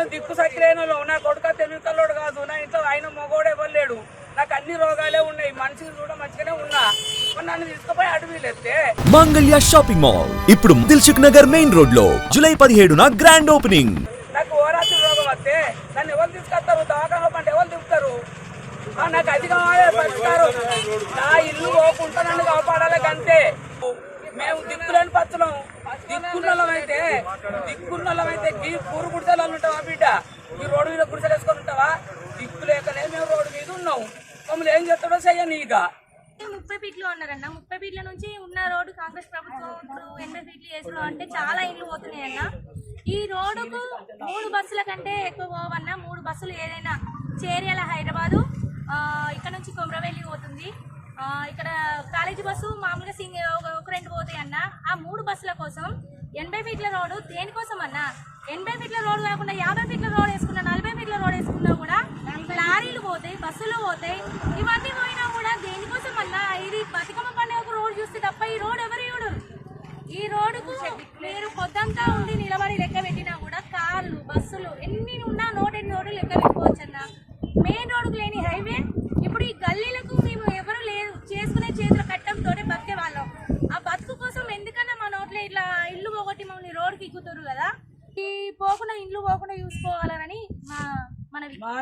మేము దిక్కు సక్కిరేనలో నా కొడుక తెలివికల్లోడు కాదు, నా ఇంట్లో ఆయన మొగోడు ఎవరు లేడు, నాకు అన్ని రోగాలే ఉన్నాయి, మనిషిని కూడా మంచిగానే ఉన్నా, నన్ను తీసుకుపోయి అడవిలేస్తే. మంగళ్య షాపింగ్ మాల్ ఇప్పుడు దిల్సుఖ్ నగర్ మెయిన్ రోడ్ లో జూలై 17న గ్రాండ్ ఓపెనింగ్. నాకు ఓరాత్రి రోగం వస్తే నన్ను ఎవరు తీసుకొస్తారు, దవాఖాన పంట ఎవరు తిప్పుతారు, నాకు అది కావాలి పరిష్కారం, నా ఇల్లు పోకుండా నన్ను కాపాడాలి అంతే. మేము దిక్కులేని పత్తులం, దిక్కున్నలమైతే ఈ పూరు గుడిసెలు ఉంటావా బిడ్డ, ఈ రోడ్డు మీద గుడిసెలు వేసుకొని ఉంటావా, దిక్కు లేకనే మేము రోడ్డు మీద ఉన్నాం, మమ్మల్ని ఏం చేస్తాడో చెయ్యని. ఇక 30 ఫీట్లు ఉన్నారన్న, 30 ఫీట్ల నుంచి ఉన్న రోడ్డు కాంగ్రెస్ ప్రభుత్వం 80 ఫీట్లు వేసుకో అంటే చాలా ఇల్లు పోతున్నాయన్న. ఈ రోడ్డుకు 3 బస్సుల కంటే ఎక్కువ పోవన్నా, 3 బస్సులు ఏదైనా చేర్యాల హైదరాబాదు, ఇక్కడ నుంచి కొమరవెల్లి పోతుంది, ఇక్కడ కాలేజీ బస్సు మామూలుగా ఒక 2 పోతాయి అన్న. ఆ 3 బస్సుల కోసం 80 ఫీట్ల రోడ్డు దేనికోసం అన్న? 80 ఫీట్ల రోడ్డు కాకుండా 50 ఫీట్ల రోడ్ వేసుకున్నా, 40 ఫీట్ల రోడ్ వేసుకున్నా కూడా లారీలు పోతాయి, బస్సులు పోతాయి, ఇవన్నీ పోయినా కూడా దేనికోసం అన్నా? ఇది బతుకమ్మ పండుగకు రోడ్ చూస్తే తప్ప ఈ రోడ్ ఎవరు చూడరు. ఈ రోడ్డుకు మీరు పొద్దంతా ఉండి నిలబడి లెక్క పెట్టినా కూడా కార్లు బస్సులు ఎన్ని ఉన్నా 108 రోడ్లు లెక్క పెట్టుకోవచ్చు అన్న. మెయిన్ రోడ్డుకు లేని హైవే ఇప్పుడు ఈ గల్లీలకు మేము ఎవరు లేదు, చేసుకునే చేతుల కట్టంతోనే బతికే వాళ్ళం. ఆ బతుకు కోసం ఎందుకన్నా మా నోట్లో ఇట్లా ఇల్లు పోగొట్టి మమ్మల్ని రోడ్డుకి ఎక్కుతారు కదా, ఈ పోకుండా ఇల్లు పోకుండా చూసుకోవాలి.